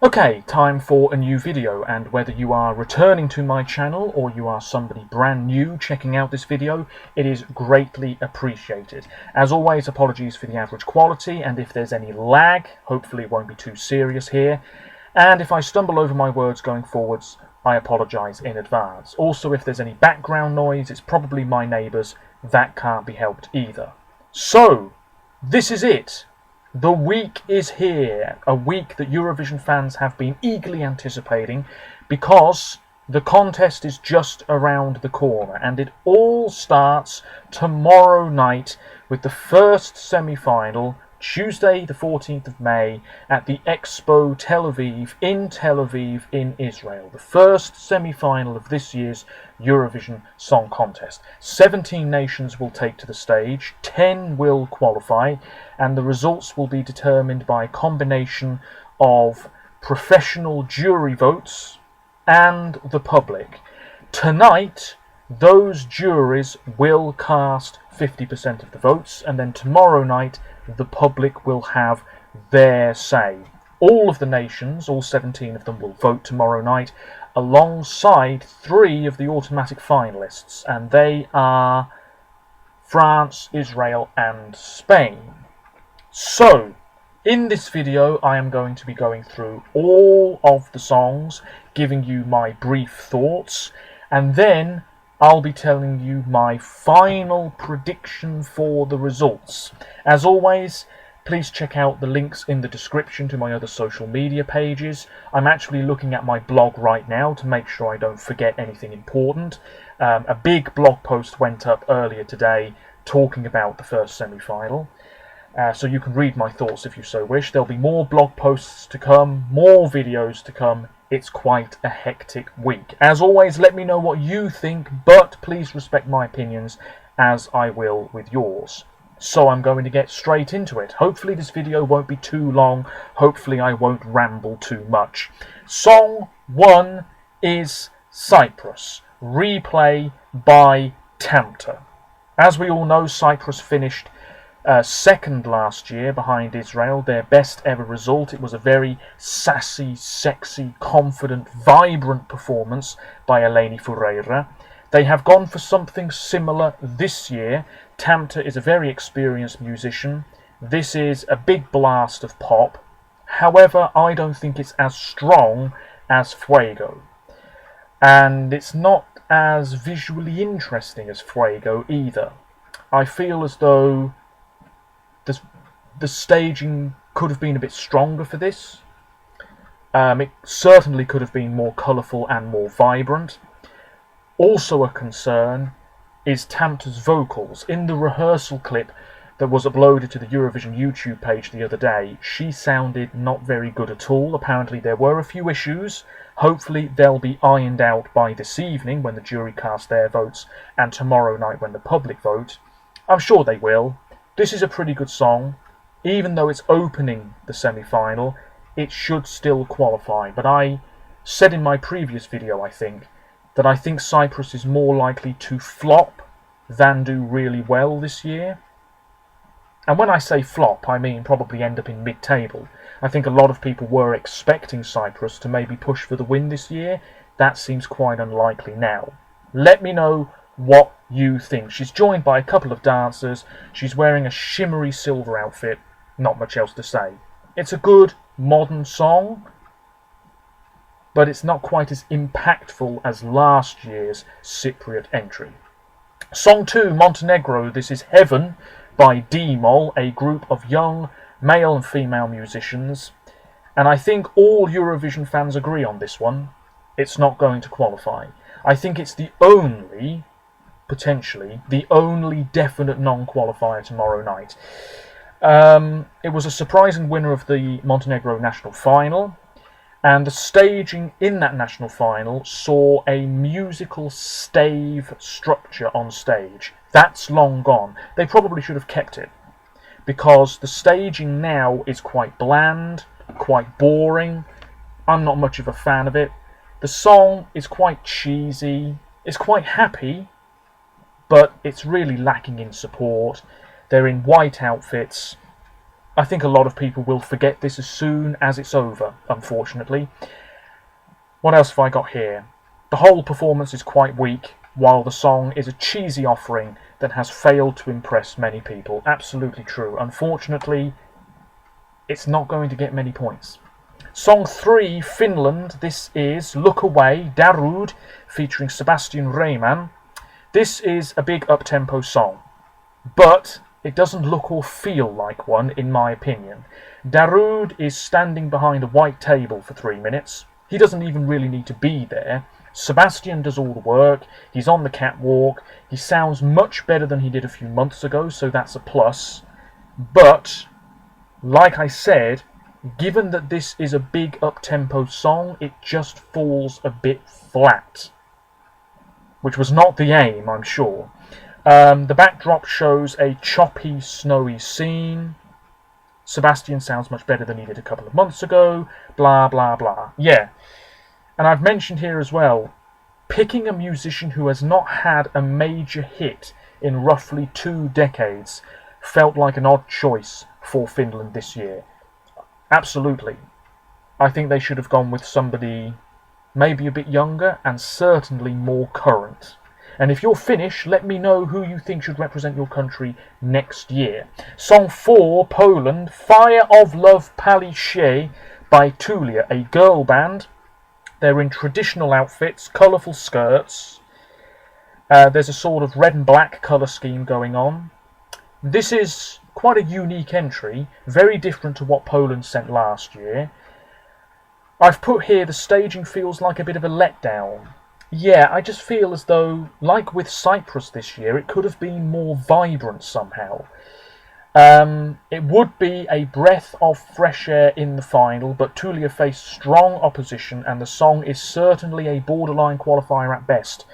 Okay, time for a new video, and whether you are returning to my channel or you are somebody brand new checking out this video, it is greatly appreciated. As always, apologies for the average quality, and if there's any lag, hopefully it won't be too serious here. And if I stumble over my words going forwards, I apologise in advance. Also, if there's any background noise, it's probably my neighbours. That can't be helped either. So, this is it. The week is here, a week that Eurovision fans have been eagerly anticipating because the contest is just around the corner, and it all starts tomorrow night with the first semi-final, Tuesday the 14th of May at the Expo Tel Aviv in Israel. The first semi-final of this year's Eurovision Song Contest. 17 nations will take to the stage, 10 will qualify, and the results will be determined by a combination of professional jury votes and the public. Tonight, those juries will cast 50% of the votes, and then tomorrow night the public will have their say. All of the nations, all 17 of them, will vote tomorrow night alongside 3 of the automatic finalists, and they are France, Israel and Spain. So, in this video I am going to be going through all of the songs, giving you my brief thoughts, and then I'll be telling you my final prediction for the results. As always, please check out the links in the description to my other social media pages. I'm actually looking at my blog right now to make sure I don't forget anything important. A big blog post went up earlier today talking about the first semi-final. So you can read my thoughts if you so wish. There'll be more blog posts to come, more videos to come. It's quite a hectic week. As always, let me know what you think, but please respect my opinions as I will with yours. So I'm going to get straight into it. Hopefully this video won't be too long. Hopefully I won't ramble too much. Song 1 is Cyprus. Replay by Tamta. As we all know, Cyprus finished second last year behind Israel, their best ever result. It was a very sassy, sexy, confident, vibrant performance by Eleni Foureira. They have gone for something similar this year. Tamta is a very experienced musician. This is a big blast of pop. However, I don't think it's as strong as Fuego. And it's not as visually interesting as Fuego either. I feel as though the staging could have been a bit stronger for this. It certainly could have been more colourful and more vibrant. Also a concern is Tamta's vocals. In the rehearsal clip that was uploaded to the Eurovision YouTube page the other day, she sounded not very good at all. Apparently there were a few issues. Hopefully they'll be ironed out by this evening when the jury cast their votes, and tomorrow night when the public vote. I'm sure they will. This is a pretty good song. Even though it's opening the semi-final, it should still qualify. But I said in my previous video, I think Cyprus is more likely to flop than do really well this year. And when I say flop, I mean probably end up in mid-table. I think a lot of people were expecting Cyprus to maybe push for the win this year. That seems quite unlikely now. Let me know what you think. She's joined by a couple of dancers. She's wearing a shimmery silver outfit. Not much else to say. It's a good modern song, but it's not quite as impactful as last year's Cypriot entry. Song 2, Montenegro. This is Heaven by D-Moll, a group of young male and female musicians. And I think all Eurovision fans agree on this one. It's not going to qualify. I think it's potentially the only definite non-qualifier tomorrow night. It was a surprising winner of the Montenegro national final, and the staging in that national final saw a musical stave structure on stage. That's long gone. They probably should have kept it, because the staging now is quite bland, quite boring. I'm not much of a fan of it. The song is quite cheesy, it's quite happy, but it's really lacking in support. They're in white outfits. I think a lot of people will forget this as soon as it's over, unfortunately. What else have I got here? The whole performance is quite weak, while the song is a cheesy offering that has failed to impress many people. Absolutely true. Unfortunately, it's not going to get many points. Song 3, Finland. This is Look Away, Darude, featuring Sebastian Rehman. This is a big up-tempo song, but it doesn't look or feel like one, in my opinion. Darude is standing behind a white table for 3 minutes. He doesn't even really need to be there. Sebastian does all the work. He's on the catwalk. He sounds much better than he did a few months ago, so that's a plus. But, like I said, given that this is a big up-tempo song, it just falls a bit flat. Which was not the aim, I'm sure. The backdrop shows a choppy, snowy scene. Sebastian sounds much better than he did a couple of months ago. Blah, blah, blah. Yeah. And I've mentioned here as well, picking a musician who has not had a major hit in roughly 2 decades felt like an odd choice for Finland this year. Absolutely. I think they should have gone with somebody maybe a bit younger and certainly more current. And if you're Finnish, let me know who you think should represent your country next year. Song 4, Poland, Fire of Love Palisze by Tulia, a girl band. They're in traditional outfits, colourful skirts. There's a sort of red and black colour scheme going on. This is quite a unique entry, very different to what Poland sent last year. I've put here the staging feels like a bit of a letdown. Yeah, I just feel as though, like with Cyprus this year, it could have been more vibrant somehow. It would be a breath of fresh air in the final, but Tulia faced strong opposition and the song is certainly a borderline qualifier at best.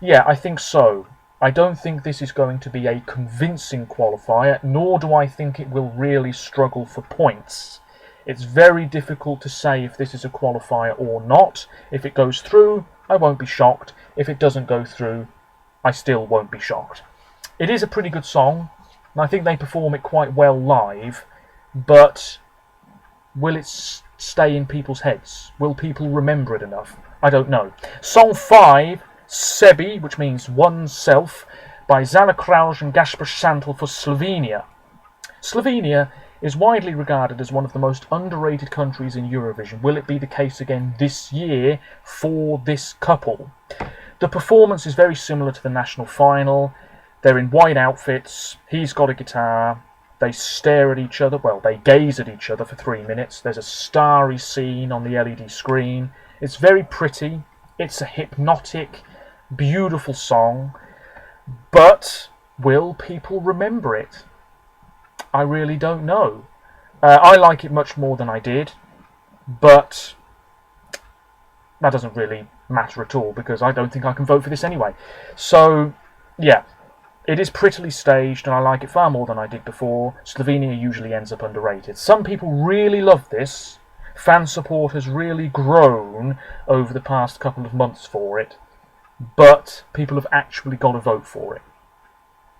Yeah, I think so. I don't think this is going to be a convincing qualifier, nor do I think it will really struggle for points. It's very difficult to say if this is a qualifier or not. If it goes through, I won't be shocked. If it doesn't go through, I still won't be shocked. It is a pretty good song, and I think they perform it quite well live, but will it stay in people's heads? Will people remember it enough? I don't know. Song 5, Sebi, which means oneself, by Zala Krauj and Gaspar Santel for Slovenia. Slovenia is widely regarded as one of the most underrated countries in Eurovision. Will it be the case again this year for this couple? The performance is very similar to the national final. They're in white outfits, he's got a guitar, they stare at each other, well, they gaze at each other for 3 minutes. There's a starry scene on the LED screen. It's very pretty, it's a hypnotic, beautiful song, but will people remember it? I really don't know. I like it much more than I did, but that doesn't really matter at all because I don't think I can vote for this anyway. So, yeah, it is prettily staged and I like it far more than I did before. Slovenia usually ends up underrated. Some people really love this. Fan support has really grown over the past couple of months for it, but people have actually got to vote for it.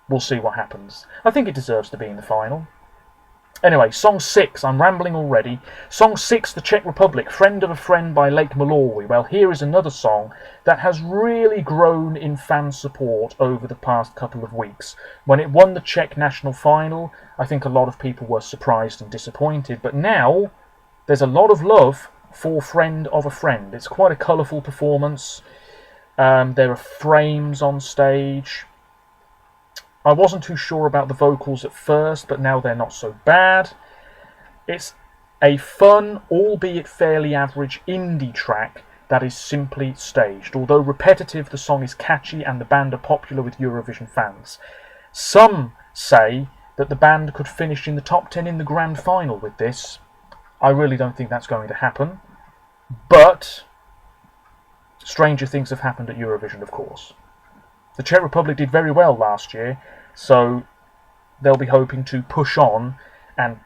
We'll see what happens. I think it deserves to be in the final. Anyway, Song 6, I'm rambling already. Song 6, The Czech Republic, Friend of a Friend by Lake Malawi. Well, here is another song that has really grown in fan support over the past couple of weeks. When it won the Czech national final, I think a lot of people were surprised and disappointed, but now there's a lot of love for Friend of a Friend. It's quite a colourful performance. There are frames on stage. I wasn't too sure about the vocals at first, but now they're not so bad. It's a fun, albeit fairly average, indie track that is simply staged. Although repetitive, the song is catchy and the band are popular with Eurovision fans. Some say that the band could finish in the top 10 in the grand final with this. I really don't think that's going to happen. But stranger things have happened at Eurovision, of course. The Czech Republic did very well last year, so they'll be hoping to push on and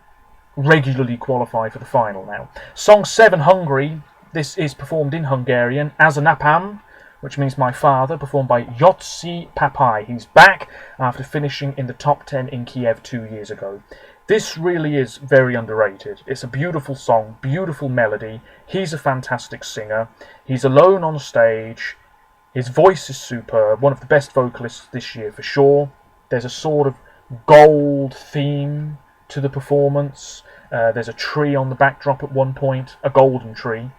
regularly qualify for the final now. Song 7, Hungary. This is performed in Hungarian as an apam, which means my father, performed by Jocsi Papai. He's back after finishing in the top 10 in Kiev 2 years ago. This really is very underrated. It's a beautiful song, beautiful melody. He's a fantastic singer. He's alone on stage. His voice is superb. One of the best vocalists this year for sure. There's a sort of gold theme to the performance. There's a tree on the backdrop at one point, a golden tree.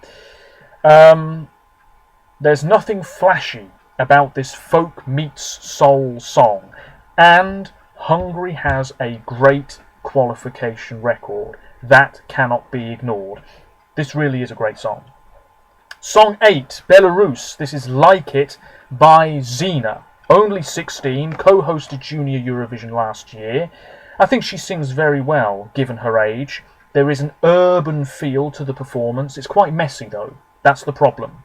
There's nothing flashy about this folk meets soul song. And Hungary has a great qualification record. That cannot be ignored. This really is a great song. Song 8, Belarus. This is Like It by Xena. Only 16, co-hosted Junior Eurovision last year. I think she sings very well, given her age. There is an urban feel to the performance. It's quite messy though. That's the problem.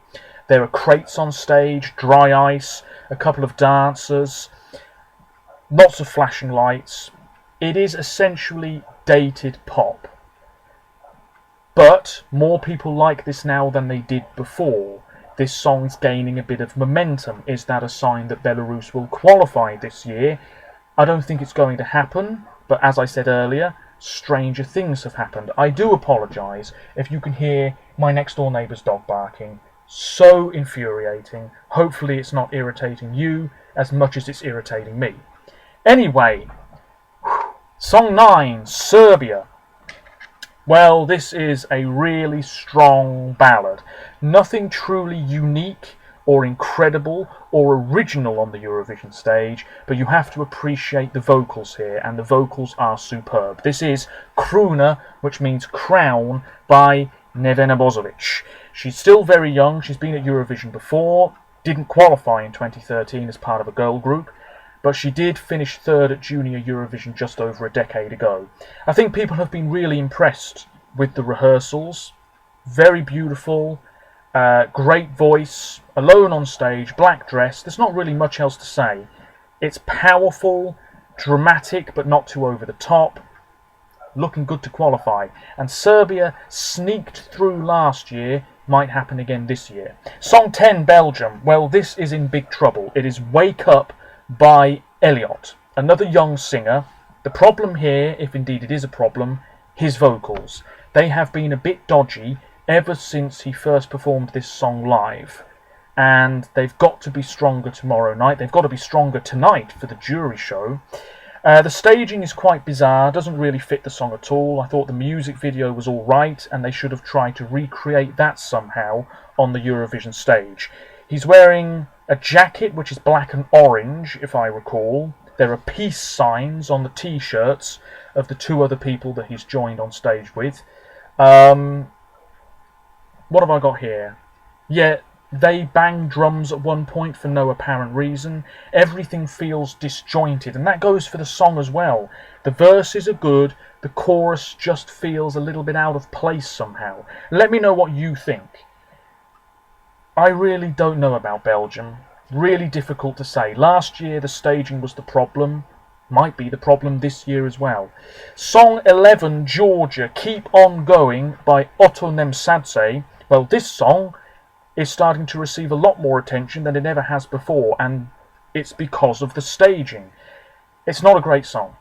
There are crates on stage, dry ice, a couple of dancers, lots of flashing lights. It is essentially dated pop. But more people like this now than they did before. This song's gaining a bit of momentum. Is that a sign that Belarus will qualify this year? I don't think it's going to happen, but as I said earlier, stranger things have happened. I do apologise if you can hear my next door neighbour's dog barking. So infuriating. Hopefully it's not irritating you as much as it's irritating me. Anyway, Song 9, Serbia. Well, this is a really strong ballad. Nothing truly unique or incredible or original on the Eurovision stage, but you have to appreciate the vocals here, and the vocals are superb. This is Kruna, which means crown, by Nevena Bozovic. She's still very young. She's been at Eurovision before, didn't qualify in 2013 as part of a girl group, but she did finish third at Junior Eurovision just over a decade ago. I think people have been really impressed with the rehearsals. Very beautiful, great voice, alone on stage, black dress. There's not really much else to say. It's powerful, dramatic, but not too over the top. Looking good to qualify. And Serbia sneaked through last year. Might happen again this year. Song 10, Belgium. Well, this is in big trouble. It is Wake Up by Elliot, another young singer. The problem here, if indeed it is a problem, his vocals. They have been a bit dodgy ever since he first performed this song live. And they've got to be stronger tomorrow night. They've got to be stronger tonight for the jury show. The staging is quite bizarre, doesn't really fit the song at all. I thought the music video was alright, and they should have tried to recreate that somehow on the Eurovision stage. He's wearing a jacket which is black and orange, if I recall. There are peace signs on the t-shirts of the two other people that he's joined on stage with. What have I got here? Yeah, they bang drums at one point for no apparent reason. Everything feels disjointed, and that goes for the song as well. The verses are good, the chorus just feels a little bit out of place somehow. Let me know what you think. I really don't know about Belgium. Really difficult to say. Last year the staging was the problem. Might be the problem this year as well. Song 11, Georgia, Keep On Going by Otto Nemsadze. Well, this song is starting to receive a lot more attention than it ever has before, and it's because of the staging. It's not a great song.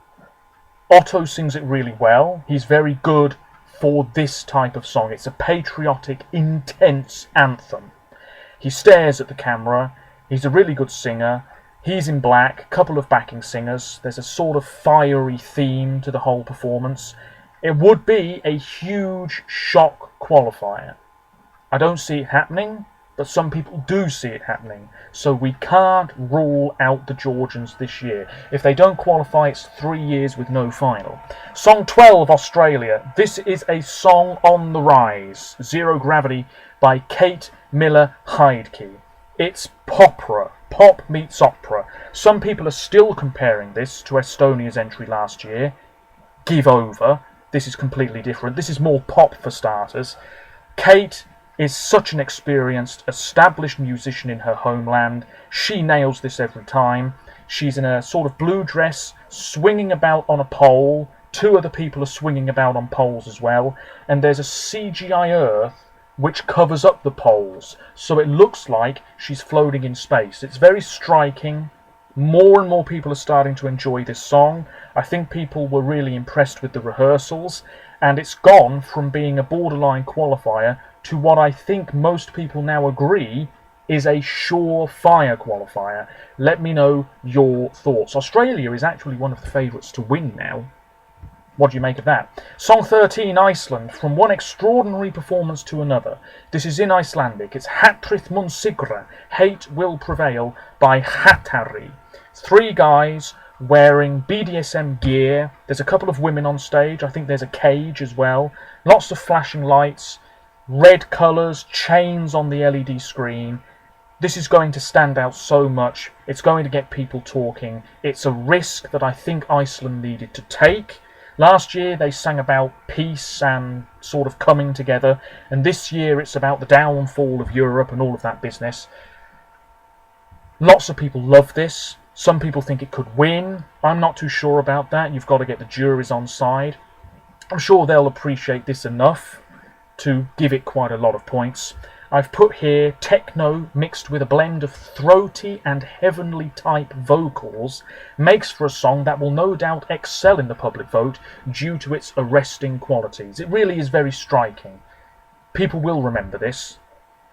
Otto sings it really well. He's very good for this type of song. It's a patriotic, intense anthem. He stares at the camera. He's a really good singer. He's in black, a couple of backing singers. There's a sort of fiery theme to the whole performance. It would be a huge shock qualifier. I don't see it happening, but some people do see it happening. So we can't rule out the Georgians this year. If they don't qualify, it's 3 years with no final. Song 12, Australia. This is a song on the rise. Zero Gravity by Kate Miller-Heidke. It's popra. Pop meets opera. Some people are still comparing this to Estonia's entry last year. Give over. This is completely different. This is more pop for starters. Kate is such an experienced, established musician in her homeland. She nails this every time. She's in a sort of blue dress, swinging about on a pole. Two other people are swinging about on poles as well. And there's a CGI earth which covers up the poles, so it looks like she's floating in space. It's very striking. More and more people are starting to enjoy this song. I think people were really impressed with the rehearsals, and it's gone from being a borderline qualifier to what I think most people now agree is a surefire qualifier. Let me know your thoughts. Australia is actually one of the favourites to win now. What do you make of that? Song 13, Iceland, from one extraordinary performance to another. This is in Icelandic. It's Hatrith mun sigra, Hate Will Prevail, by Hatari. 3 guys wearing BDSM gear. There's a couple of women on stage. I think there's a cage as well. Lots of flashing lights, red colours, chains on the LED screen. This is going to stand out so much. It's going to get people talking. It's a risk that I think Iceland needed to take. Last year they sang about peace and sort of coming together, and this year it's about the downfall of Europe and all of that business. Lots of people love this. Some people think it could win. I'm not too sure about that. You've got to get the juries on side. I'm sure they'll appreciate this enough to give it quite a lot of points. I've put here techno mixed with a blend of throaty and heavenly type vocals makes for a song that will no doubt excel in the public vote due to its arresting qualities. It really is very striking. People will remember this,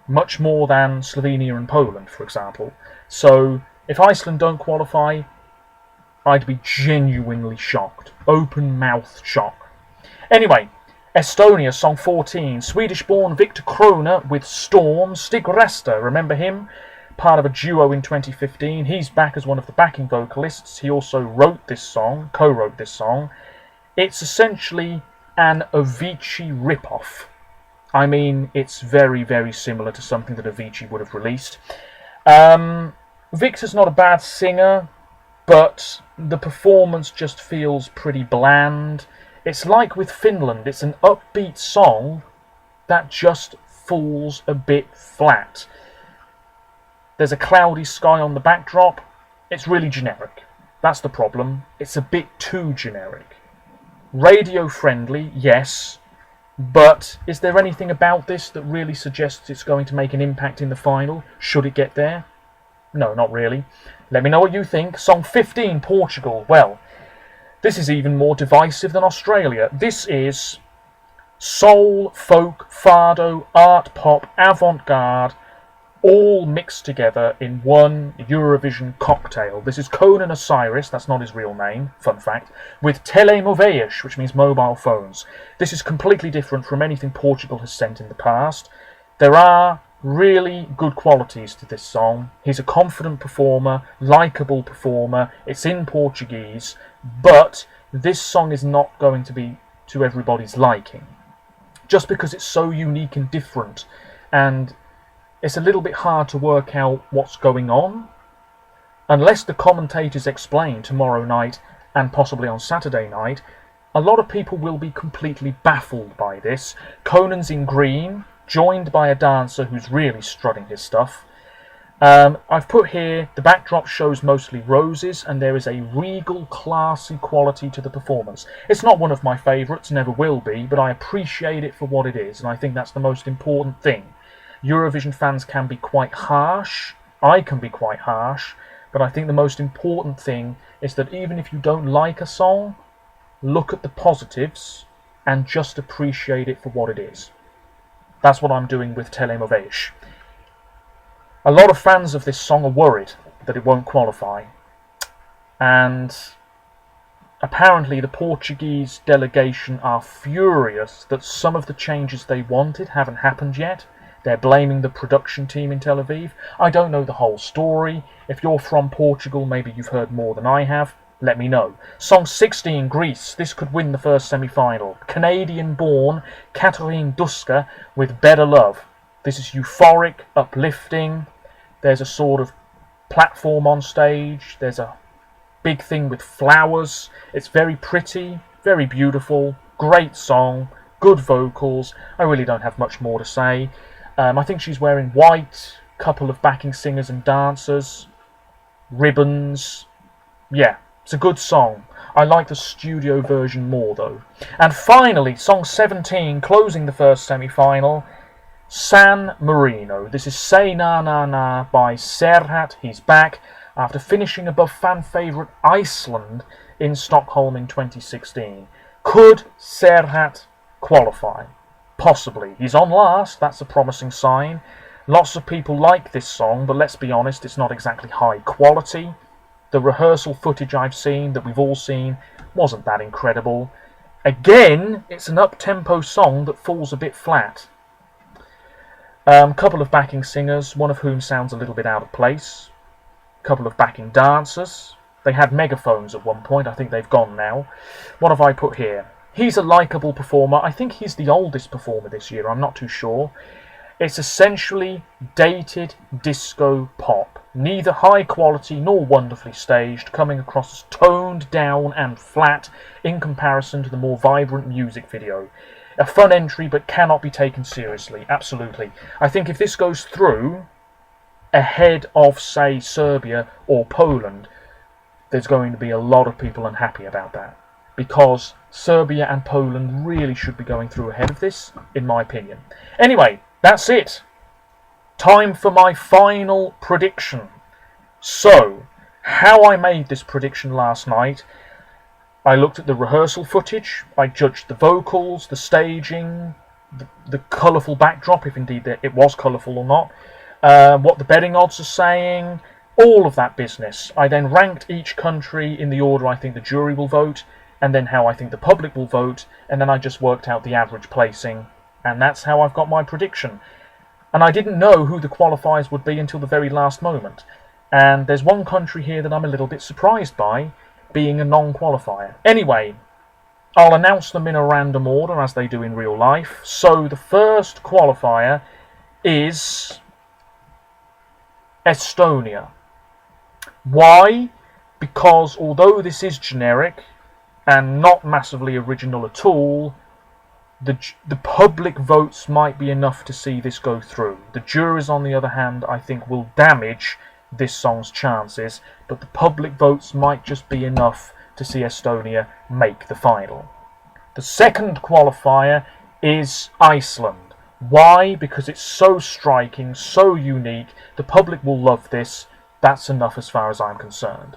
much more than Slovenia and Poland, for example. So if Iceland don't qualify, I'd be genuinely shocked. Open mouth shock. Anyway, Estonia, song 14, Swedish-born Victor Krona with Storm, Stig Resta, remember him? Part of a duo in 2015. He's back as one of the backing vocalists. He also wrote this song, co-wrote this song. It's essentially an Avicii rip-off. I mean, it's very, very similar to something that Avicii would have released. Victor's not a bad singer, but the performance just feels pretty bland. It's like with Finland, it's an upbeat song that just falls a bit flat. There's a cloudy sky on the backdrop. It's really generic. That's the problem. It's a bit too generic. Radio friendly, yes, but is there anything about this that really suggests it's going to make an impact in the final? Should it get there? No, not really. Let me know what you think. Song 15, Portugal. Well, this is even more divisive than Australia. This is soul, folk, fado, art pop, avant-garde, all mixed together in one Eurovision cocktail. This is Conan Osiris, that's not his real name, fun fact, with telemóveis, which means mobile phones. This is completely different from anything Portugal has sent in the past. There are really good qualities to this song. He's a confident performer, likeable performer. It's in Portuguese, but this song is not going to be to everybody's liking, just because it's so unique and different, and it's a little bit hard to work out what's going on unless the commentators explain tomorrow night and possibly on Saturday night. A lot of people will be completely baffled by this. Conan's in green, joined by a dancer who's really strutting his stuff. I've put here, the backdrop shows mostly roses, and there is a regal, classy quality to the performance. It's not one of my favourites, never will be, but I appreciate it for what it is, and I think that's the most important thing. Eurovision fans can be quite harsh, I can be quite harsh, but I think the most important thing is that even if you don't like a song, look at the positives and just appreciate it for what it is. That's what I'm doing with Telemóveis. A lot of fans of this song are worried that it won't qualify, and apparently the Portuguese delegation are furious that some of the changes they wanted haven't happened yet. They're blaming the production team in Tel Aviv. I don't know the whole story. If you're from Portugal, maybe you've heard more than I have. Let me know. Song 16, Greece. This could win the first semi-final. Canadian-born Katarine Duska with Better Love. This is euphoric, uplifting. There's a sort of platform on stage. There's a big thing with flowers. It's very pretty, very beautiful, great song, good vocals. I really don't have much more to say. I think she's wearing white, couple of backing singers and dancers, ribbons. Yeah, it's a good song. I like the studio version more though. And finally, song 17, closing the first semi-final, San Marino. This is Say Na Na Na by Serhat. He's back. after finishing above fan favourite Iceland in Stockholm in 2016. Could Serhat qualify? Possibly. He's on last, that's a promising sign. Lots of people like this song, but let's be honest, it's not exactly high quality. The rehearsal footage I've seen, that we've all seen, wasn't that incredible. Again, it's an up-tempo song that falls a bit flat. Couple of backing singers, one of whom sounds a little bit out of place. Couple of backing dancers. They had megaphones at one point, I think they've gone now. What have I put here? He's a likeable performer. I think he's the oldest performer this year, I'm not too sure. It's essentially dated disco pop. Neither high quality nor wonderfully staged, coming across as toned down and flat in comparison to the more vibrant music video. A fun entry but cannot be taken seriously, absolutely. I think if this goes through ahead of, say, Serbia or Poland, there's going to be a lot of people unhappy about that. Because Serbia and Poland really should be going through ahead of this, in my opinion. Anyway, that's it. Time for my final prediction. So, how I made this prediction last night, I looked at the rehearsal footage, I judged the vocals, the staging, the colourful backdrop, if indeed it was colourful or not, what the betting odds are saying, all of that business. I then ranked each country in the order I think the jury will vote, and then how I think the public will vote, and then I just worked out the average placing, and that's how I've got my prediction. And I didn't know who the qualifiers would be until the very last moment. And there's one country here that I'm a little bit surprised by, being a non-qualifier. Anyway, I'll announce them in a random order as they do in real life. So the first qualifier is Estonia. Why? Because although this is generic and not massively original at all, the public votes might be enough to see this go through. The juries, on the other hand, I think will damage this song's chances, but the public votes might just be enough to see Estonia make the final. The second qualifier is Iceland. Why? Because it's so striking, so unique, the public will love this. That's enough as far as I'm concerned.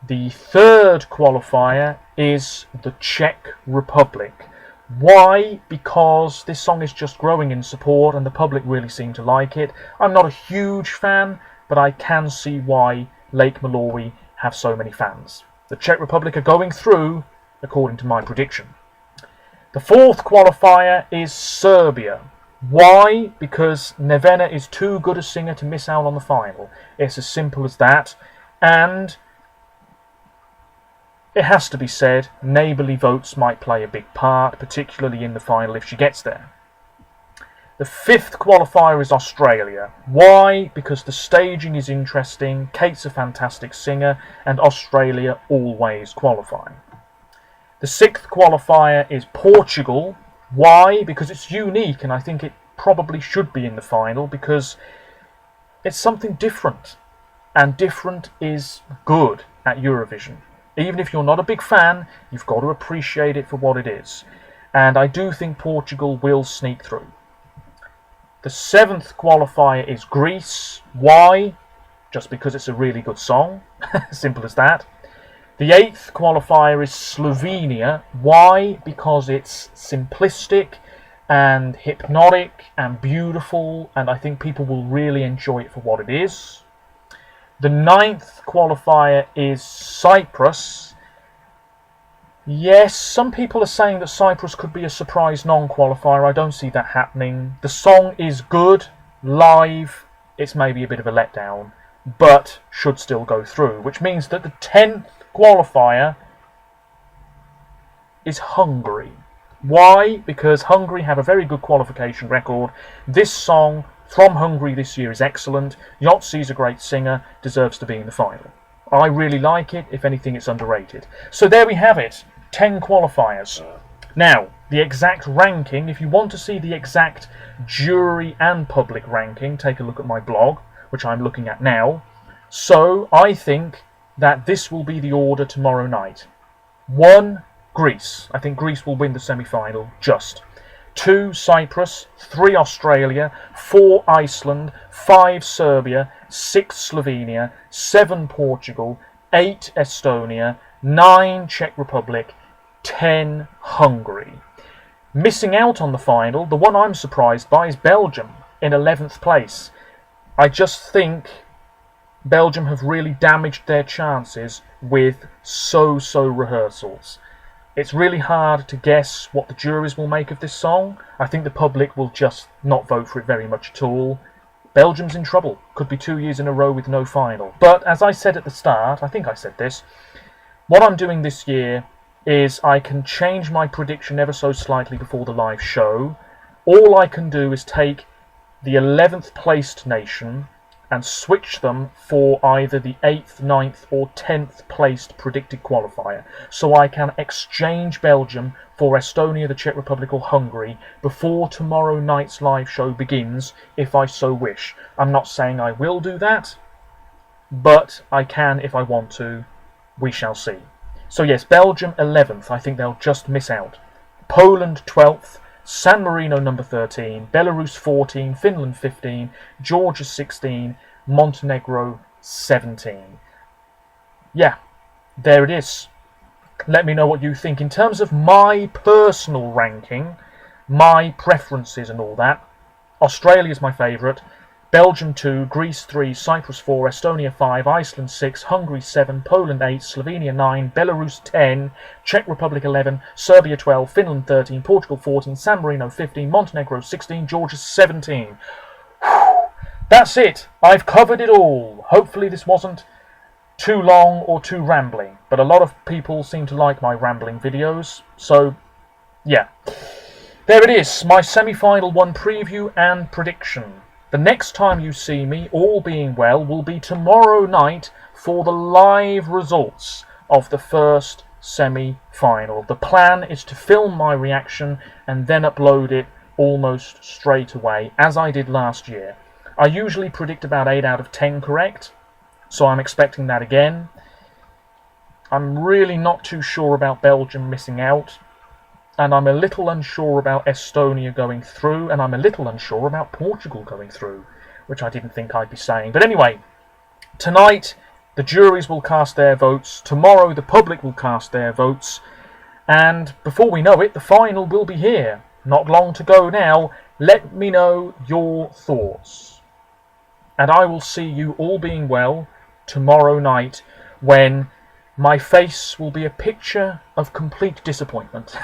The third qualifier is the Czech Republic. Why? Because this song is just growing in support and the public really seem to like it. I'm not a huge fan, but I can see why Lake Malawi have so many fans. The Czech Republic are going through, according to my prediction. The fourth qualifier is Serbia. Why? Because Nevena is too good a singer to miss out on the final. It's as simple as that. And it has to be said, neighbourly votes might play a big part, particularly in the final if she gets there. The fifth qualifier is Australia. Why? Because the staging is interesting, Kate's a fantastic singer, and Australia always qualify. The sixth qualifier is Portugal. Why? Because it's unique, and I think it probably should be in the final, because it's something different, and different is good at Eurovision. Even if you're not a big fan, you've got to appreciate it for what it is. And I do think Portugal will sneak through. The seventh qualifier is Greece. Why? Just because it's a really good song. Simple as that. The eighth qualifier is Slovenia. Why? Because it's simplistic and hypnotic and beautiful, and I think people will really enjoy it for what it is. The ninth qualifier is Cyprus. Yes, some people are saying that Cyprus could be a surprise non-qualifier. I don't see that happening. The song is good, live, it's maybe a bit of a letdown, but should still go through, which means that the 10th qualifier is Hungary. Why? Because Hungary have a very good qualification record. This song from Hungary this year is excellent. Yotzi's a great singer, deserves to be in the final. I really like it. If anything, it's underrated. So there we have it. 10 qualifiers. Now, the exact ranking, if you want to see the exact jury and public ranking, take a look at my blog, which I'm looking at now. So, I think that this will be the order tomorrow night. 1, Greece. I think Greece will win the semi-final, just. 2, Cyprus. 3, Australia. 4, Iceland. 5 Serbia, 6 Slovenia, 7 Portugal, 8 Estonia, 9 Czech Republic, 10 Hungary. Missing out on the final, the one I'm surprised by is Belgium in 11th place. I just think Belgium have really damaged their chances with so-so rehearsals. It's really hard to guess what the juries will make of this song. I think the public will just not vote for it very much at all. Belgium's in trouble. Could be 2 years in a row with no final. But as I said at the start, I think I said this, what I'm doing this year is I can change my prediction ever so slightly before the live show. All I can do is take the 11th placed nation and switch them for either the 8th, 9th or 10th placed predicted qualifier. So I can exchange Belgium for Estonia, the Czech Republic or Hungary before tomorrow night's live show begins, if I so wish. I'm not saying I will do that, but I can if I want to. We shall see. So yes, Belgium 11th, I think they'll just miss out. Poland 12th, San Marino number 13, Belarus 14, Finland 15, Georgia 16, Montenegro 17. Yeah, there it is. Let me know what you think. In terms of my personal ranking, my preferences and all that, Australia's my favourite. Belgium 2, Greece 3, Cyprus 4, Estonia 5, Iceland 6, Hungary 7, Poland 8, Slovenia 9, Belarus 10, Czech Republic 11, Serbia 12, Finland 13, Portugal 14, San Marino 15, Montenegro 16, Georgia 17. That's it. I've covered it all. Hopefully this wasn't too long or too rambling, but a lot of people seem to like my rambling videos, so yeah. There it is, my semi-final one preview and prediction. The next time you see me, all being well, will be tomorrow night for the live results of the first semi-final. The plan is to film my reaction and then upload it almost straight away, as I did last year. I usually predict about 8 out of 10 correct, so I'm expecting that again. I'm really not too sure about Belgium missing out, and I'm a little unsure about Estonia going through, and I'm a little unsure about Portugal going through, which I didn't think I'd be saying. But anyway, tonight the juries will cast their votes, tomorrow the public will cast their votes, and before we know it, the final will be here. Not long to go now. Let me know your thoughts. And I will see you, all being well, tomorrow night, when my face will be a picture of complete disappointment,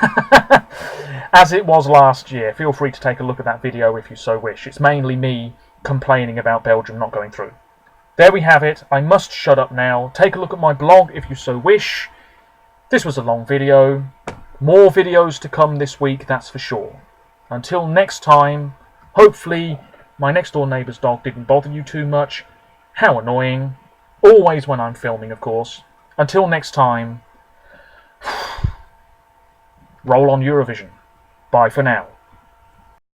as it was last year. Feel free to take a look at that video if you so wish. It's mainly me complaining about Belgium not going through. There we have it. I must shut up now. Take a look at my blog if you so wish. This was a long video. More videos to come this week, that's for sure. Until next time, hopefully my next door neighbour's dog didn't bother you too much. How annoying. Always when I'm filming, of course. Until next time, roll on Eurovision. Bye for now.